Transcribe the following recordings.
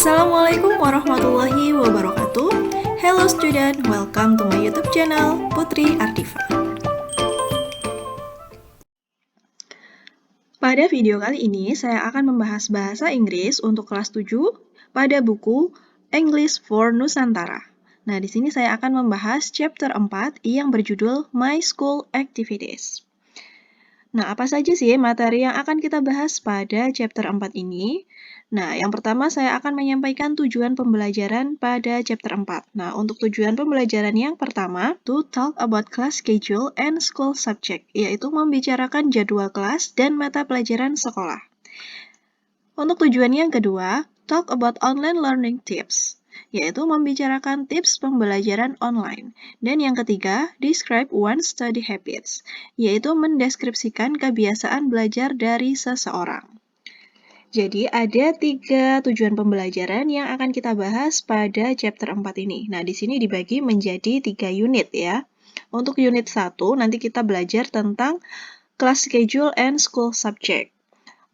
Assalamualaikum warahmatullahi wabarakatuh. Hello student, welcome to my YouTube channel Putri Ardifa. Pada video kali ini saya akan membahas bahasa Inggris untuk kelas 7 pada buku English for Nusantara. Nah, di sini saya akan membahas chapter 4 yang berjudul My School Activities. Nah, apa saja sih materi yang akan kita bahas pada chapter 4 ini? Nah, yang pertama saya akan menyampaikan tujuan pembelajaran pada chapter 4. Nah, untuk tujuan pembelajaran yang pertama, to talk about class schedule and school subject, yaitu membicarakan jadwal kelas dan mata pelajaran sekolah. Untuk tujuan yang kedua, talk about online learning tips, yaitu membicarakan tips pembelajaran online. Dan yang ketiga, describe one's study habits, yaitu mendeskripsikan kebiasaan belajar dari seseorang. Jadi ada 3 tujuan pembelajaran yang akan kita bahas pada chapter 4 ini. Nah, di sini dibagi menjadi 3 unit ya. Untuk unit 1, nanti kita belajar tentang class schedule and school subject.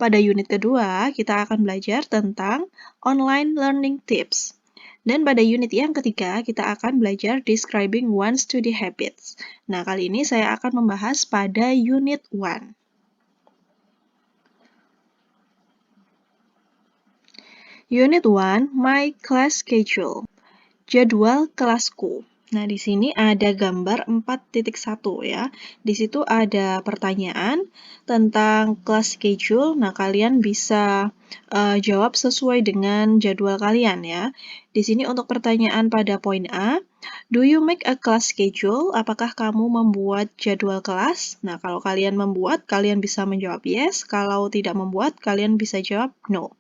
Pada unit kedua, kita akan belajar tentang online learning tips. Dan pada unit yang ketiga, kita akan belajar describing one's study habits. Nah, kali ini saya akan membahas pada unit 1. Unit 1, My Class Schedule. Jadwal kelasku. Nah, di sini ada gambar 4.1 ya. Di situ ada pertanyaan tentang class schedule. Nah, kalian bisa jawab sesuai dengan jadwal kalian ya. Di sini untuk pertanyaan pada poin A, do you make a class schedule? Apakah kamu membuat jadwal kelas? Nah, kalau kalian membuat, kalian bisa menjawab yes. Kalau tidak membuat, kalian bisa jawab no.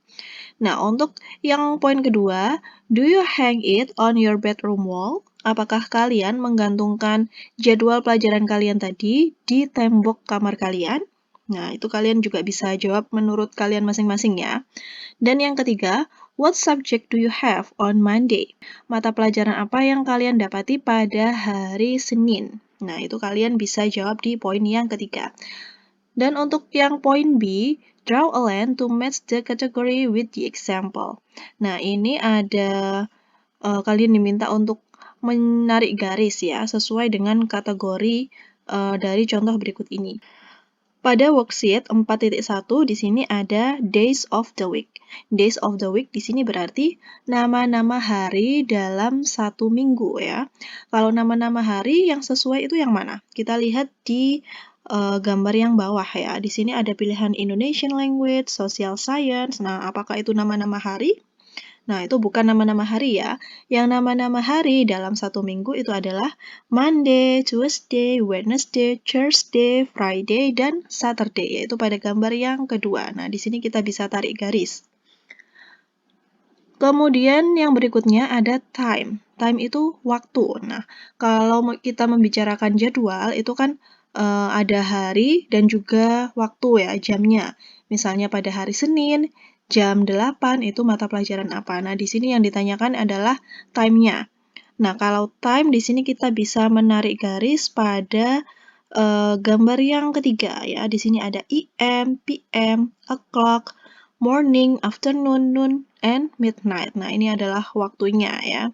Nah, untuk yang poin kedua, do you hang it on your bedroom wall? Apakah kalian menggantungkan jadwal pelajaran kalian tadi di tembok kamar kalian? Nah, itu kalian juga bisa jawab menurut kalian masing-masing ya. Dan yang ketiga, what subject do you have on Monday? Mata pelajaran apa yang kalian dapati pada hari Senin? Nah, itu kalian bisa jawab di poin yang ketiga. Dan untuk yang poin B, draw a line to match the category with the example. Nah, ini ada kalian diminta untuk menarik garis ya, sesuai dengan kategori dari contoh berikut ini. Pada worksheet 4.1 di sini ada days of the week. Days of the week di sini berarti nama-nama hari dalam satu minggu ya. Kalau nama-nama hari yang sesuai itu yang mana? Kita lihat di gambar yang bawah ya. Di sini ada pilihan Indonesian language, social science. Nah, apakah itu nama-nama hari? Nah, itu bukan nama-nama hari ya. Yang nama-nama hari dalam satu minggu itu adalah Monday, Tuesday, Wednesday, Thursday, Friday, dan Saturday, yaitu pada gambar yang kedua. Nah, di sini kita bisa tarik garis. Kemudian yang berikutnya ada time. Time itu waktu. Nah, kalau kita membicarakan jadwal, itu kan ada hari dan juga waktu ya, jamnya. Misalnya pada hari Senin, jam 8 itu mata pelajaran apa. Nah, di sini yang ditanyakan adalah time-nya. Nah, kalau time di sini kita bisa menarik garis pada gambar yang ketiga ya. Di sini ada EM, PM, o'clock, morning, afternoon, noon, and midnight. Nah, ini adalah waktunya ya.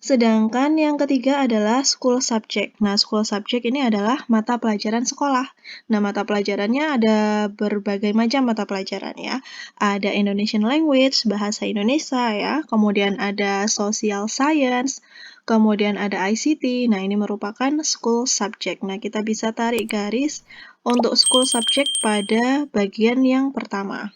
Sedangkan yang ketiga adalah school subject. Nah, school subject ini adalah mata pelajaran sekolah. Nah, mata pelajarannya ada berbagai macam mata pelajaran ya. Ada Indonesian language, bahasa Indonesia ya. Kemudian ada social science, kemudian ada ICT. Nah, ini merupakan school subject. Nah, kita bisa tarik garis untuk school subject pada bagian yang pertama.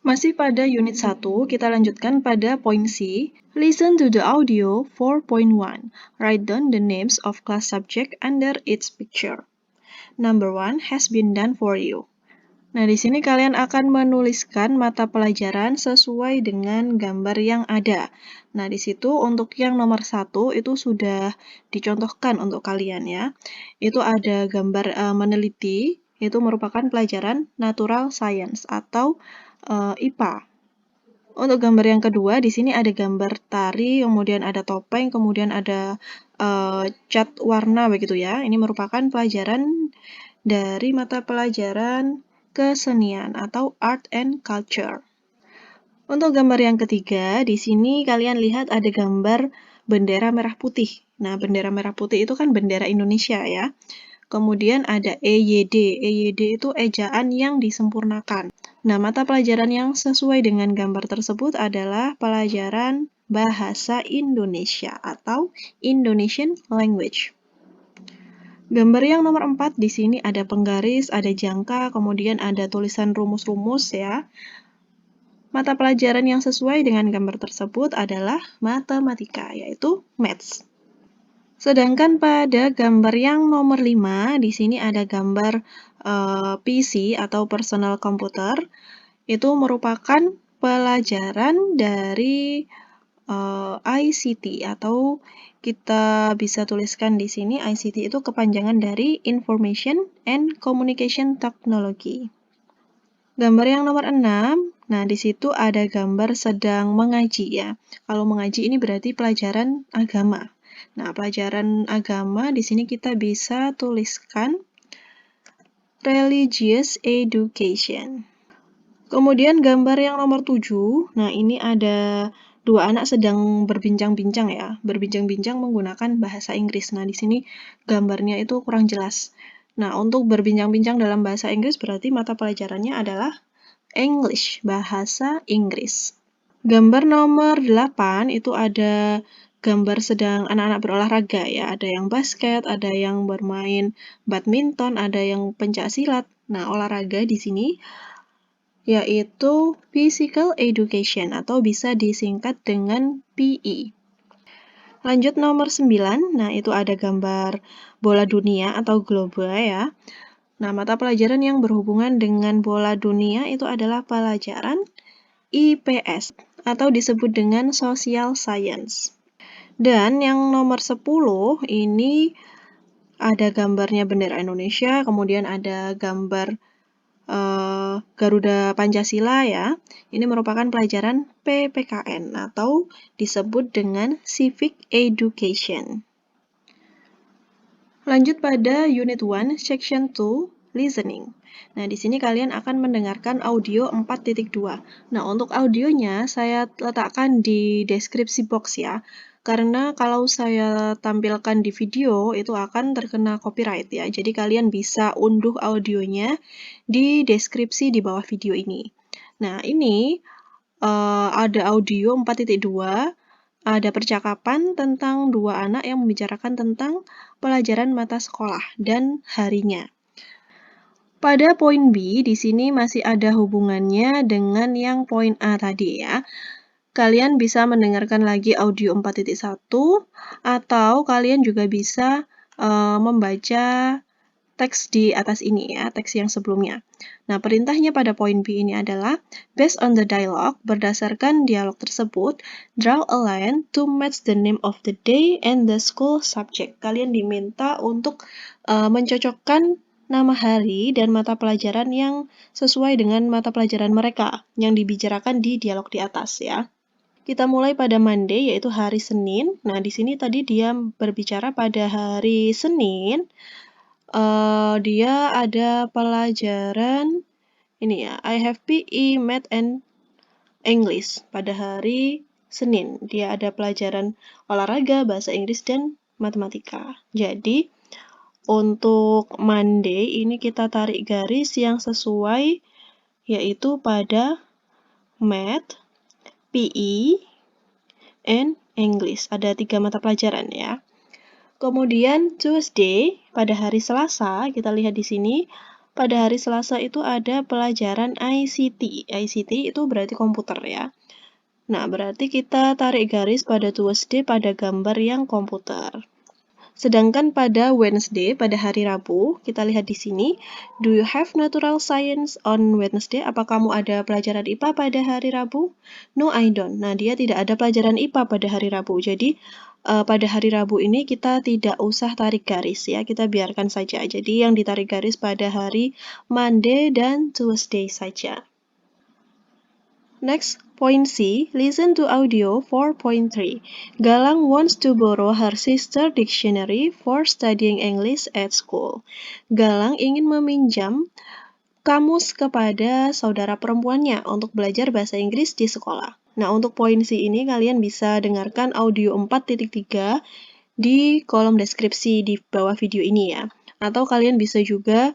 Masih pada unit 1, kita lanjutkan pada poin C. Listen to the audio 4.1. Write down the names of class subject under its picture. Number 1 has been done for you. Nah, di sini kalian akan menuliskan mata pelajaran sesuai dengan gambar yang ada. Nah, di situ untuk yang nomor 1 itu sudah dicontohkan untuk kalian ya. Itu ada gambar meneliti, itu merupakan pelajaran natural science atau IPA. Untuk gambar yang kedua, di sini ada gambar tari, kemudian ada topeng, kemudian ada cat warna begitu ya. Ini merupakan pelajaran dari mata pelajaran kesenian atau art and culture. Untuk gambar yang ketiga, di sini kalian lihat ada gambar bendera merah putih. Nah, bendera merah putih itu kan bendera Indonesia ya. Kemudian ada EYD. EYD itu ejaan yang disempurnakan. Nah, mata pelajaran yang sesuai dengan gambar tersebut adalah pelajaran Bahasa Indonesia atau Indonesian Language. Gambar yang nomor 4 di sini ada penggaris, ada jangka, kemudian ada tulisan rumus-rumus ya. Mata pelajaran yang sesuai dengan gambar tersebut adalah matematika, yaitu Maths. Sedangkan pada gambar yang nomor 5, di sini ada gambar PC atau personal computer. Itu merupakan pelajaran dari ICT atau kita bisa tuliskan di sini ICT itu kepanjangan dari Information and Communication Technology. Gambar yang nomor 6, nah di situ ada gambar sedang mengaji ya. Kalau mengaji ini berarti pelajaran agama. Nah, pelajaran agama di sini kita bisa tuliskan religious education. Kemudian gambar yang nomor 7, nah ini ada dua anak sedang berbincang-bincang ya, berbincang-bincang menggunakan bahasa Inggris. Nah, di sini gambarnya itu kurang jelas. Nah, untuk berbincang-bincang dalam bahasa Inggris berarti mata pelajarannya adalah English, bahasa Inggris. Gambar nomor 8 itu ada gambar sedang anak-anak berolahraga ya, ada yang basket, ada yang bermain badminton, ada yang pencaksilat. Nah, olahraga di sini yaitu Physical Education atau bisa disingkat dengan PE. Lanjut nomor 9, nah itu ada gambar bola dunia atau globe ya. Nah, mata pelajaran yang berhubungan dengan bola dunia itu adalah pelajaran IPS atau disebut dengan Social Science. Dan yang nomor 10 ini ada gambarnya bendera Indonesia, kemudian ada gambar Garuda Pancasila ya. Ini merupakan pelajaran PPKN atau disebut dengan Civic Education. Lanjut pada Unit 1, Section 2, Listening. Nah, di sini kalian akan mendengarkan audio 4.2. Nah, untuk audionya saya letakkan di deskripsi box ya. Karena kalau saya tampilkan di video, itu akan terkena copyright ya. Jadi kalian bisa unduh audionya di deskripsi di bawah video ini. Nah, ini ada audio 4.2, ada percakapan tentang dua anak yang membicarakan tentang pelajaran mata sekolah dan harinya. Pada poin B, di sini masih ada hubungannya dengan yang poin A tadi ya. Kalian bisa mendengarkan lagi audio 4.1 atau kalian juga bisa membaca teks di atas ini ya, teks yang sebelumnya. Nah, perintahnya pada poin B ini adalah based on the dialogue, berdasarkan dialog tersebut, draw a line to match the name of the day and the school subject. Kalian diminta untuk mencocokkan nama hari dan mata pelajaran yang sesuai dengan mata pelajaran mereka yang dibicarakan di dialog di atas ya. Kita mulai pada Monday, yaitu hari Senin. Nah, di sini tadi dia berbicara pada hari Senin. Dia ada pelajaran ini ya, I have PE, Math, and English pada hari Senin. Dia ada pelajaran olahraga, bahasa Inggris, dan matematika. Jadi, untuk Monday ini kita tarik garis yang sesuai, yaitu pada Math, PE, and English. Ada 3 mata pelajaran ya. Kemudian Tuesday, pada hari Selasa, kita lihat di sini, pada hari Selasa itu ada pelajaran ICT. ICT itu berarti komputer ya. Nah, berarti kita tarik garis pada Tuesday pada gambar yang komputer. Sedangkan pada Wednesday, pada hari Rabu, kita lihat di sini, do you have natural science on Wednesday? Apa kamu ada pelajaran IPA pada hari Rabu? No, I don't. Nah, dia tidak ada pelajaran IPA pada hari Rabu. Jadi, pada hari Rabu ini kita tidak usah tarik garis ya, kita biarkan saja. Jadi, yang ditarik garis pada hari Monday dan Tuesday saja. Next, point C, listen to audio 4.3. Galang wants to borrow her sister dictionary for studying English at school. Galang ingin meminjam kamus kepada saudara perempuannya untuk belajar bahasa Inggris di sekolah. Nah, untuk poin C ini kalian bisa dengarkan audio 4.3 di kolom deskripsi di bawah video ini ya. Atau kalian bisa juga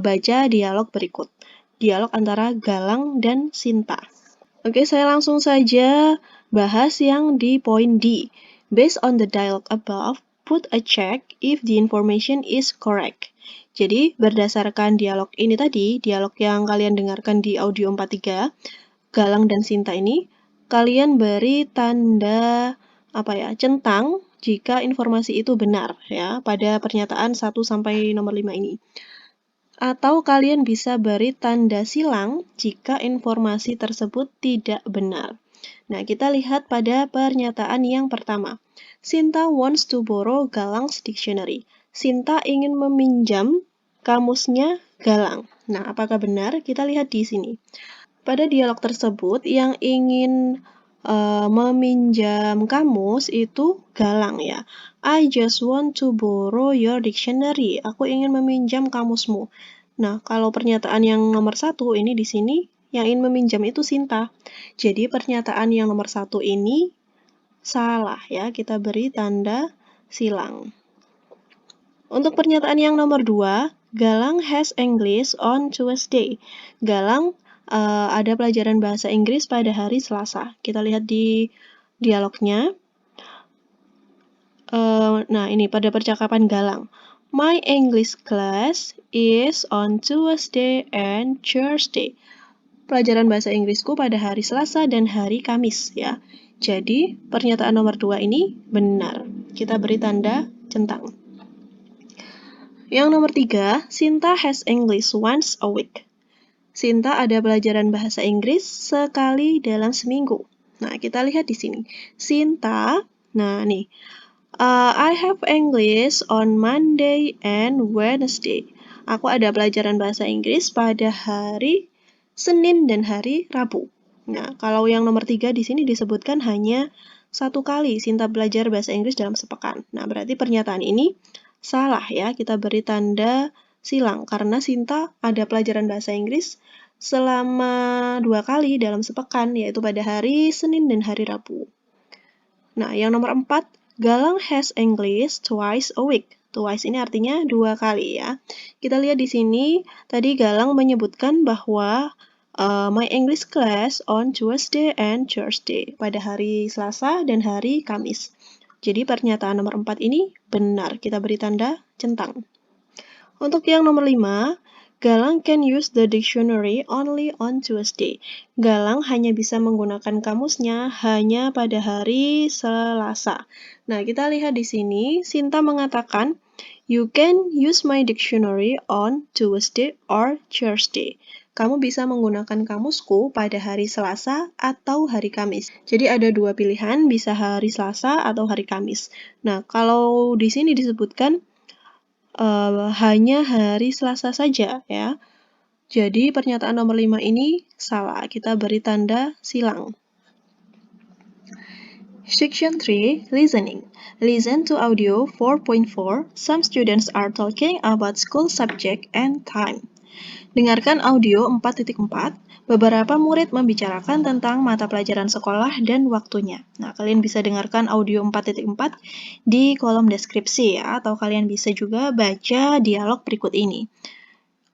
baca dialog berikut. Dialog antara Galang dan Sinta. Oke, saya langsung saja bahas yang di poin D. Based on the dialogue above, put a check if the information is correct. Jadi, berdasarkan dialog ini tadi, dialog yang kalian dengarkan di audio 43, Galang dan Sinta ini, kalian beri tanda centang jika informasi itu benar ya pada pernyataan 1 sampai nomor 5 ini. Atau kalian bisa beri tanda silang jika informasi tersebut tidak benar. Nah, kita lihat pada pernyataan yang pertama. Sinta wants to borrow Galang's dictionary. Sinta ingin meminjam kamusnya Galang. Nah, apakah benar? Kita lihat di sini. Pada dialog tersebut, yang ingin meminjam kamus itu Galang ya. I just want to borrow your dictionary. Aku ingin meminjam kamusmu. Nah, kalau pernyataan yang nomor 1 ini di sini, yang ingin meminjam itu Sinta. Jadi, pernyataan yang nomor 1 ini salah ya, kita beri tanda silang. Untuk pernyataan yang nomor 2, Galang has English on Tuesday. Galang ada pelajaran bahasa Inggris pada hari Selasa. Kita lihat di dialognya. Nah, ini pada percakapan Galang. My English class is on Tuesday and Thursday. Pelajaran bahasa Inggrisku pada hari Selasa dan hari Kamis ya. Jadi, pernyataan nomor 2 ini benar. Kita beri tanda centang. Yang nomor 3, Sinta has English once a week. Sinta ada pelajaran bahasa Inggris sekali dalam seminggu. Nah, kita lihat di sini. Sinta, nah nih, I have English on Monday and Wednesday. Aku ada pelajaran bahasa Inggris pada hari Senin dan hari Rabu. Nah, kalau yang nomor 3 di sini disebutkan hanya 1 kali Sinta belajar bahasa Inggris dalam sepekan. Nah, berarti pernyataan ini salah ya, kita beri tanda silang karena Sinta ada pelajaran bahasa Inggris selama 2 kali dalam sepekan, yaitu pada hari Senin dan hari Rabu. Nah, yang nomor 4, Galang has English twice a week. Twice ini artinya 2 kali ya. Kita lihat di sini, tadi Galang menyebutkan bahwa my English class on Tuesday and Thursday, pada hari Selasa dan hari Kamis. Jadi pernyataan nomor 4 ini benar, kita beri tanda centang. Untuk yang nomor 5, Galang can use the dictionary only on Tuesday. Galang hanya bisa menggunakan kamusnya hanya pada hari Selasa. Nah, kita lihat di sini, Sinta mengatakan, you can use my dictionary on Tuesday or Thursday. Kamu bisa menggunakan kamusku pada hari Selasa atau hari Kamis. Jadi ada 2 pilihan, bisa hari Selasa atau hari Kamis. Nah, kalau di sini disebutkan hanya hari Selasa saja ya. Jadi pernyataan nomor 5 ini salah, kita beri tanda silang. Section 3, Listening. Listen to audio 4.4. Some students are talking about school subject and time. Dengarkan audio 4.4. Beberapa murid membicarakan tentang mata pelajaran sekolah dan waktunya. Nah, kalian bisa dengarkan audio 4.4 di kolom deskripsi ya, atau kalian bisa juga baca dialog berikut ini.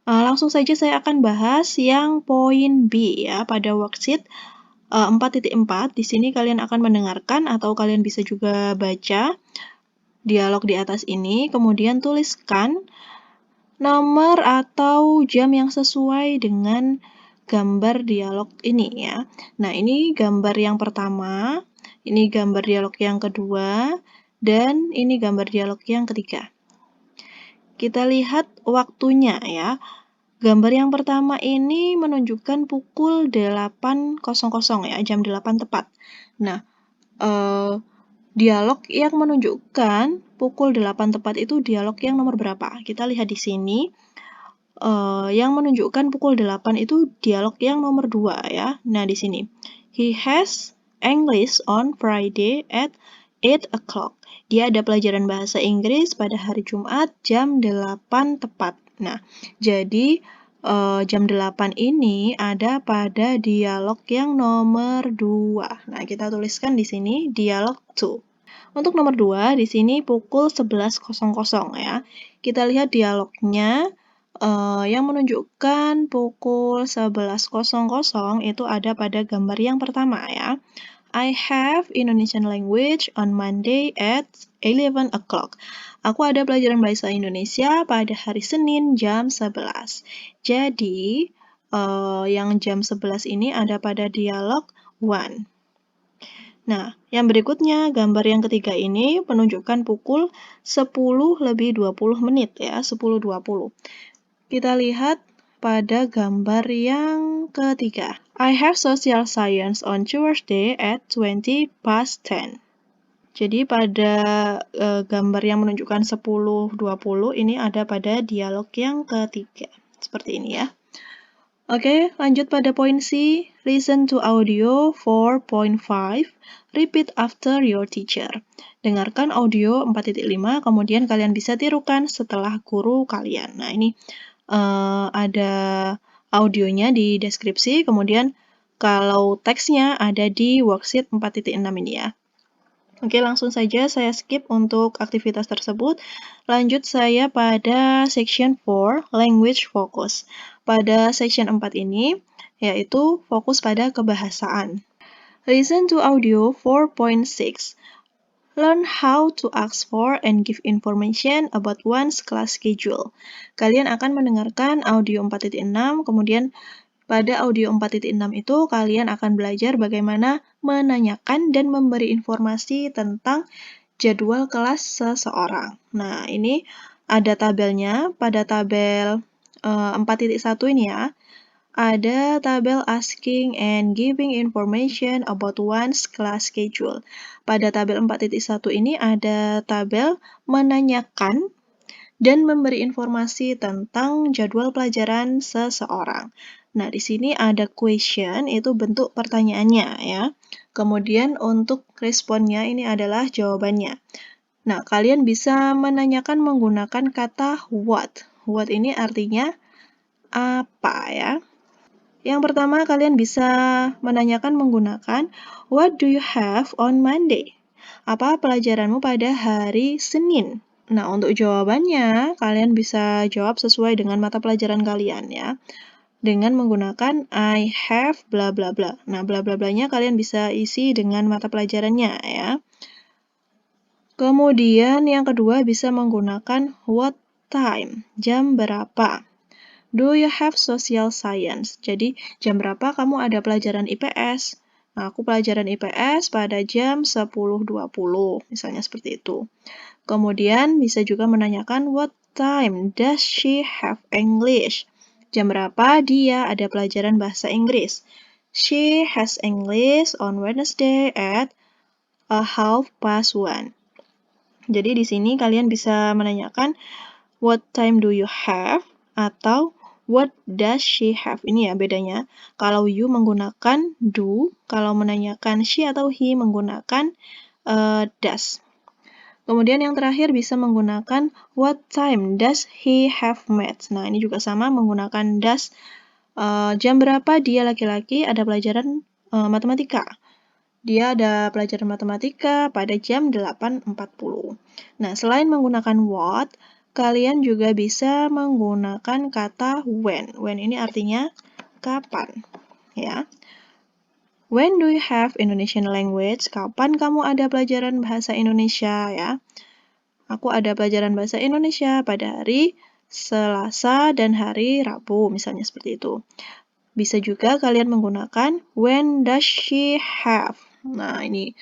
Langsung saja saya akan bahas yang poin B ya, pada worksheet 4.4. Di sini kalian akan mendengarkan atau kalian bisa juga baca dialog di atas ini, kemudian tuliskan nomor atau jam yang sesuai dengan gambar dialog ini ya. Nah, ini gambar yang pertama, ini gambar dialog yang kedua, dan ini gambar dialog yang ketiga. Kita lihat waktunya ya. Gambar yang pertama ini menunjukkan pukul 8.00 ya, jam 8 tepat. Nah, dialog yang menunjukkan pukul 8 tepat itu dialog yang nomor berapa? Kita lihat di sini, yang menunjukkan pukul 8 itu dialog yang nomor 2 ya. Nah, di sini, he has English on Friday at 8 o'clock. Dia ada pelajaran bahasa Inggris pada hari Jumat jam 8 tepat. Nah, jadi jam 8 ini ada pada dialog yang nomor 2. Nah, kita tuliskan di sini dialog 2. Untuk nomor 2, di sini pukul 11.00 ya. Kita lihat dialognya yang menunjukkan pukul 11.00 itu ada pada gambar yang pertama ya. I have Indonesian language on Monday at 11 o'clock. Aku ada pelajaran bahasa Indonesia pada hari Senin jam 11. Jadi, yang jam 11 ini ada pada dialog 1. Nah, yang berikutnya, gambar yang ketiga ini menunjukkan pukul 10:20 ya, 10:20. Kita lihat pada gambar yang ketiga. I have social science on Tuesday at 20:10. Jadi pada gambar yang menunjukkan 10:20 ini ada pada dialog yang ketiga. Seperti ini ya. Oke, lanjut pada poin C. Listen to audio 4.5. Repeat after your teacher. Dengarkan audio 4.5, kemudian kalian bisa tirukan setelah guru kalian. Nah, ini ada audionya di deskripsi, kemudian kalau teksnya ada di worksheet 4.6 ini ya. Oke, langsung saja saya skip untuk aktivitas tersebut. Lanjut saya pada section 4, language focus. Pada section 4 ini, yaitu fokus pada kebahasaan. Listen to audio 4.6. Learn how to ask for and give information about one's class schedule. Kalian akan mendengarkan audio 4.6, kemudian pada audio 4.6 itu kalian akan belajar bagaimana menanyakan dan memberi informasi tentang jadwal kelas seseorang. Nah, ini ada tabelnya. Pada tabel 4.1 ini ya, ada tabel asking and giving information about one's class schedule. Pada tabel 4.1 ini ada tabel menanyakan dan memberi informasi tentang jadwal pelajaran seseorang. Nah, di sini ada question, itu bentuk pertanyaannya ya. Kemudian untuk responnya ini adalah jawabannya. Nah, kalian bisa menanyakan menggunakan kata what. What ini artinya apa ya. Yang pertama, kalian bisa menanyakan menggunakan what do you have on Monday? Apa pelajaranmu pada hari Senin? Nah, untuk jawabannya, kalian bisa jawab sesuai dengan mata pelajaran kalian ya. Dengan menggunakan I have bla bla bla. Nah, bla bla blanya kalian bisa isi dengan mata pelajarannya ya. Kemudian yang kedua bisa menggunakan what time, jam berapa. Do you have social science? Jadi, jam berapa kamu ada pelajaran IPS? Nah, aku pelajaran IPS pada jam 10.20, misalnya seperti itu. Kemudian, bisa juga menanyakan what time does she have English? Jam berapa dia ada pelajaran bahasa Inggris? She has English on Wednesday at 1:30. Jadi, di sini kalian bisa menanyakan what time do you have? Atau what does she have? Ini ya bedanya. Kalau you menggunakan do, kalau menanyakan she atau he menggunakan does. Kemudian yang terakhir bisa menggunakan what time does he have maths? Nah, ini juga sama menggunakan does. Jam berapa dia laki-laki ada pelajaran matematika? Dia ada pelajaran matematika pada jam 8.40. Nah, selain menggunakan what, kalian juga bisa menggunakan kata when. When ini artinya kapan, ya. When do you have Indonesian language? Kapan kamu ada pelajaran bahasa Indonesia, ya? Aku ada pelajaran bahasa Indonesia pada hari Selasa dan hari Rabu, misalnya seperti itu. Bisa juga kalian menggunakan when does she have? Nah, ini.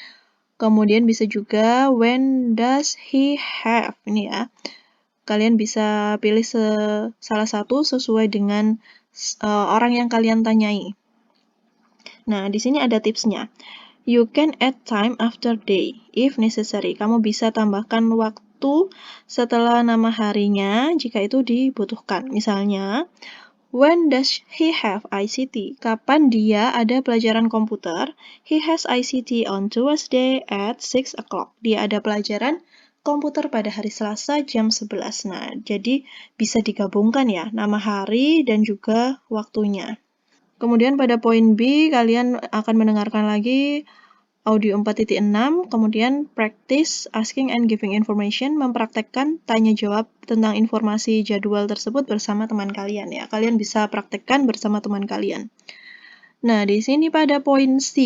Kemudian bisa juga when does he have? Ini ya. Kalian bisa pilih salah satu sesuai dengan orang yang kalian tanyai. Nah, di sini ada tipsnya. You can add time after day if necessary. Kamu bisa tambahkan waktu setelah nama harinya jika itu dibutuhkan. Misalnya, when does he have ICT? Kapan dia ada pelajaran komputer? He has ICT on Tuesday at 6 o'clock. Dia ada pelajaran komputer pada hari Selasa jam 11. Nah, jadi bisa digabungkan ya, nama hari dan juga waktunya. Kemudian pada poin B, kalian akan mendengarkan lagi audio 4.6, kemudian practice asking and giving information, mempraktekkan tanya jawab tentang informasi jadwal tersebut bersama teman kalian ya. Kalian bisa praktekkan bersama teman kalian. Nah, di sini pada poin C,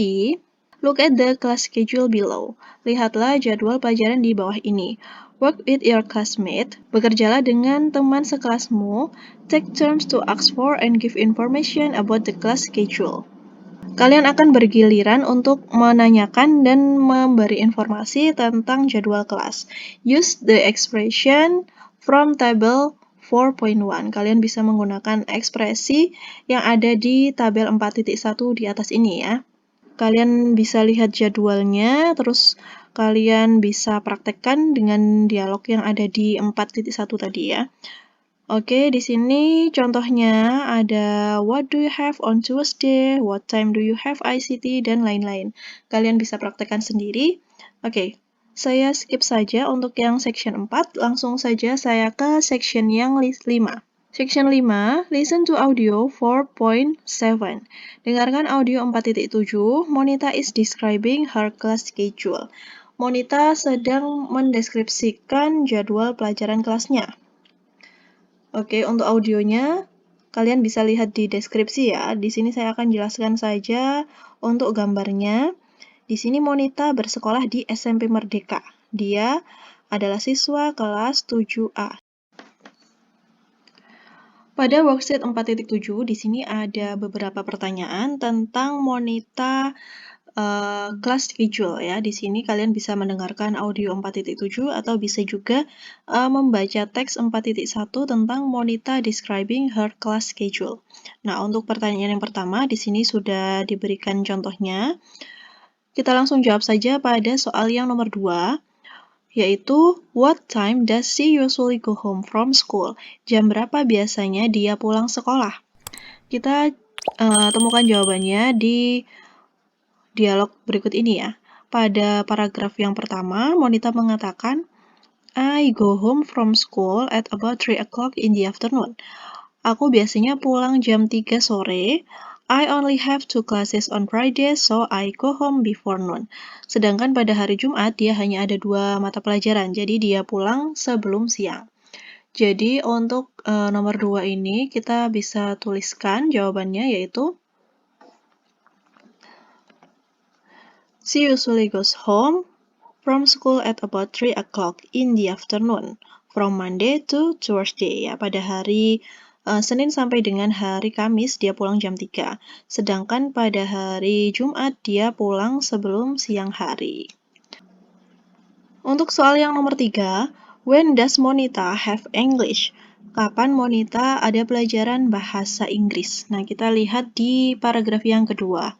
look at the class schedule below. Lihatlah jadwal pelajaran di bawah ini. Work with your classmate. Bekerjalah dengan teman sekelasmu. Take turns to ask for and give information about the class schedule. Kalian akan bergiliran untuk menanyakan dan memberi informasi tentang jadwal kelas. Use the expression from table 4.1. Kalian bisa menggunakan ekspresi yang ada di tabel 4.1 di atas ini ya. Kalian bisa lihat jadwalnya, terus kalian bisa praktekkan dengan dialog yang ada di 4.1 tadi ya. Oke, di sini contohnya ada what do you have on Tuesday, what time do you have ICT, dan lain-lain. Kalian bisa praktekkan sendiri. Oke, saya skip saja untuk yang section 4, langsung saja saya ke section yang 5. Section 5, listen to audio 4.7. Dengarkan audio 4.7, Monita is describing her class schedule. Monita sedang mendeskripsikan jadwal pelajaran kelasnya. Oke, untuk audionya, kalian bisa lihat di deskripsi ya. Di sini saya akan jelaskan saja untuk gambarnya. Di sini Monita bersekolah di SMP Merdeka. Dia adalah siswa kelas 7A. Pada worksheet 4.7, di sini ada beberapa pertanyaan tentang Monita class schedule ya. Di sini kalian bisa mendengarkan audio 4.7 atau bisa juga membaca teks 4.1 tentang Monita describing her class schedule. Nah, untuk pertanyaan yang pertama, di sini sudah diberikan contohnya. Kita langsung jawab saja pada soal yang nomor 2. Yaitu, what time does she usually go home from school? Jam berapa biasanya dia pulang sekolah? Kita temukan jawabannya di dialog berikut ini ya. Pada paragraf yang pertama, Monita mengatakan, I go home from school at about 3 o'clock in the afternoon. Aku biasanya pulang jam 3 sore. I only have 2 classes on Friday, so I go home before noon. Sedangkan pada hari Jumat, dia hanya ada 2 mata pelajaran, jadi dia pulang sebelum siang. Jadi untuk nomor 2 ini, kita bisa tuliskan jawabannya yaitu she usually goes home from school at about 3 o'clock in the afternoon, from Monday to Thursday. Ya, pada hari Senin sampai dengan hari Kamis dia pulang jam 3. Sedangkan pada hari Jumat dia pulang sebelum siang hari. Untuk soal yang nomor 3, when does Monita have English? Kapan Monita ada pelajaran bahasa Inggris? Nah, kita lihat di paragraf yang kedua.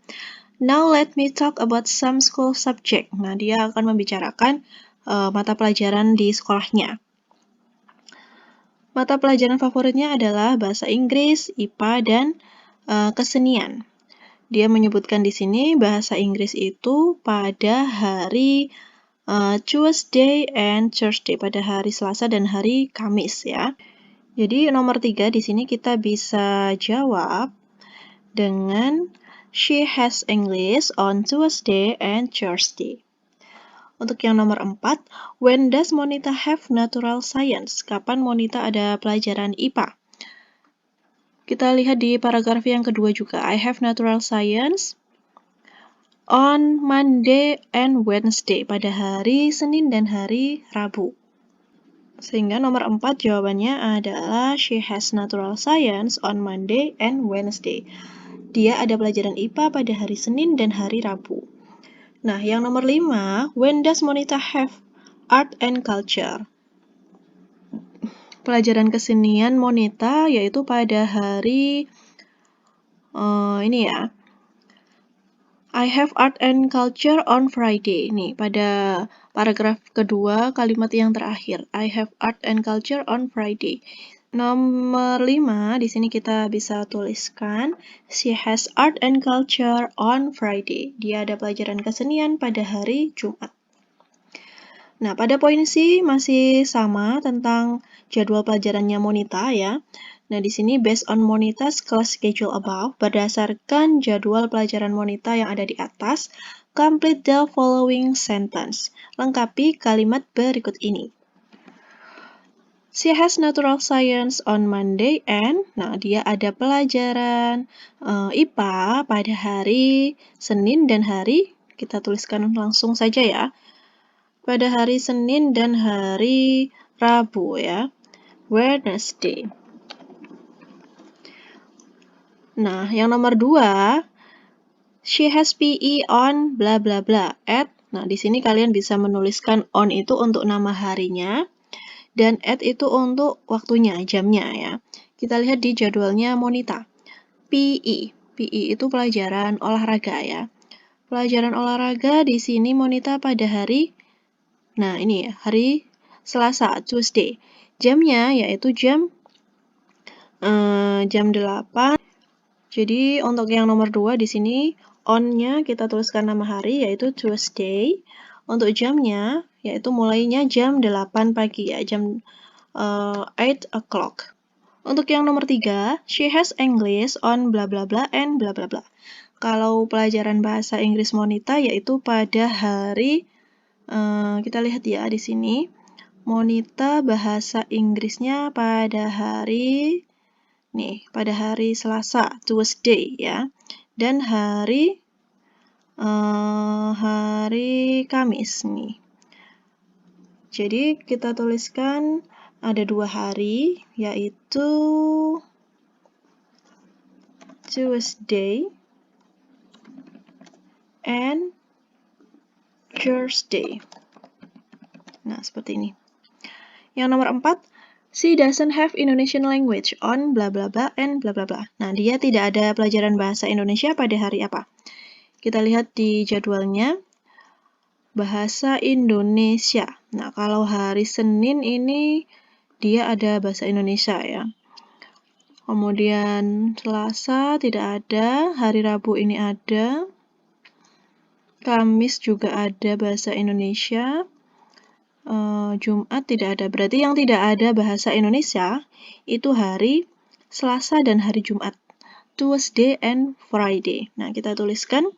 Now let me talk about some school subject. Nah, dia akan membicarakan mata pelajaran di sekolahnya. Mata pelajaran favoritnya adalah bahasa Inggris, IPA, dan kesenian. Dia menyebutkan di sini bahasa Inggris itu pada hari Tuesday and Thursday, pada hari Selasa dan hari Kamis ya. Jadi nomor 3 di sini kita bisa jawab dengan she has English on Tuesday and Thursday. Untuk yang nomor 4, when does Monita have natural science? Kapan Monita ada pelajaran IPA? Kita lihat di paragraf yang kedua juga. I have natural science on Monday and Wednesday, pada hari Senin dan hari Rabu. Sehingga nomor 4 jawabannya adalah she has natural science on Monday and Wednesday. Dia ada pelajaran IPA pada hari Senin dan hari Rabu. Nah, yang nomor 5, when does Monita have art and culture? Pelajaran kesenian Monita yaitu pada hari ini ya. I have art and culture on Friday. Nih, pada paragraf kedua kalimat yang terakhir. I have art and culture on Friday. Nomor 5, di sini kita bisa tuliskan she has art and culture on Friday. Dia ada pelajaran kesenian pada hari Jumat. Nah, pada poin C masih sama tentang jadwal pelajarannya Monita ya. Nah, di sini based on Monita's class schedule above, berdasarkan jadwal pelajaran Monita yang ada di atas, complete the following sentence. Lengkapi kalimat berikut ini. She has natural science on Monday and, nah dia ada pelajaran IPA pada hari Senin dan hari, kita tuliskan langsung saja ya, pada hari Senin dan hari Rabu ya, Wednesday. Nah, yang nomor 2, she has PE on bla bla bla at. Nah, di sini kalian bisa menuliskan on itu untuk nama harinya dan at itu untuk waktunya, jamnya ya. Kita lihat di jadwalnya Monita. PE. PE itu pelajaran olahraga ya. Pelajaran olahraga di sini Monita pada hari, nah ini ya, hari Selasa, Tuesday. Jamnya yaitu jam 8. Jadi untuk yang nomor 2 di sini on-nya kita tuliskan nama hari yaitu Tuesday. Untuk jamnya yaitu mulainya jam 8 pagi ya, jam 8 o'clock. Untuk yang nomor 3, she has English on bla bla bla and bla bla bla. Kalau pelajaran bahasa Inggris Monita yaitu pada hari, kita lihat ya di sini. Monita bahasa Inggrisnya pada hari Selasa, Tuesday ya. Dan hari Kamis nih. Jadi kita tuliskan ada 2 hari, yaitu Tuesday and Thursday. Nah, seperti ini. Yang nomor 4, she doesn't have Indonesian language on bla bla bla and bla bla bla. Nah, dia tidak ada pelajaran bahasa Indonesia pada hari apa? Kita lihat di jadwalnya. Bahasa Indonesia. Nah, kalau hari Senin ini dia ada bahasa Indonesia ya. Kemudian Selasa tidak ada, hari Rabu ini ada. Kamis juga ada bahasa Indonesia. Jumat tidak ada. Berarti yang tidak ada bahasa Indonesia itu hari Selasa dan hari Jumat. Tuesday and Friday. Nah, kita tuliskan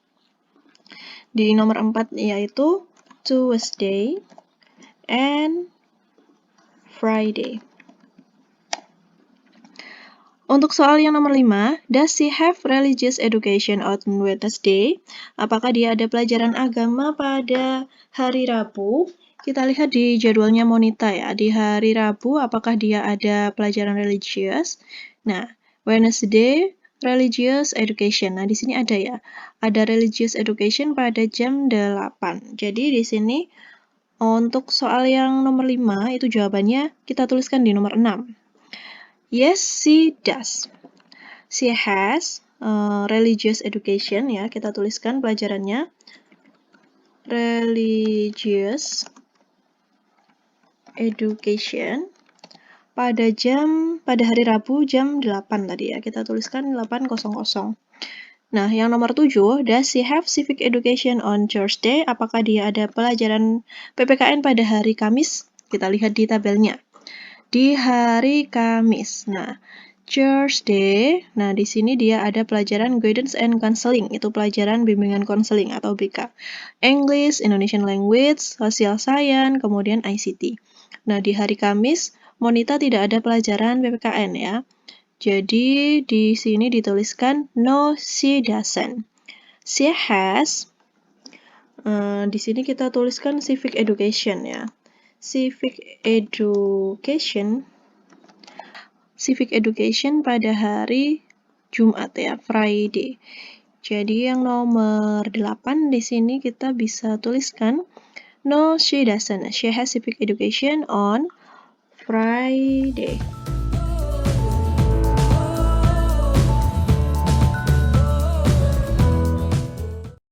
di nomor 4 yaitu Tuesday and Friday. Untuk soal yang nomor 5, does she have religious education on Wednesday? Apakah dia ada pelajaran agama pada hari Rabu? Kita lihat di jadwalnya Monita ya. Di hari Rabu apakah dia ada pelajaran religius? Nah, Wednesday religious education. Nah, di sini ada ya. Ada religious education pada jam 8. Jadi di sini untuk soal yang nomor 5 itu jawabannya kita tuliskan di nomor 6. Yes, she does. She has religious education ya. Kita tuliskan pelajarannya. Religious education pada hari Rabu jam 8 tadi ya. Kita tuliskan 8.00. Nah, yang nomor 7, does she have civic education on Thursday? Apakah dia ada pelajaran PPKN pada hari Kamis? Kita lihat di tabelnya. Di hari Kamis. Nah, Thursday. Nah, di sini dia ada pelajaran Guidance and Counseling. Itu pelajaran bimbingan konseling atau BK. English, Indonesian Language, Social Science, kemudian ICT. Nah, di hari Kamis, Monita tidak ada pelajaran PPKN ya. Jadi, di sini dituliskan no, she doesn't. She has, di sini kita tuliskan civic education ya. Civic education pada hari Jumat ya, Friday. Jadi yang nomor 8 di sini kita bisa tuliskan no, she doesn't. She has civic education on Friday.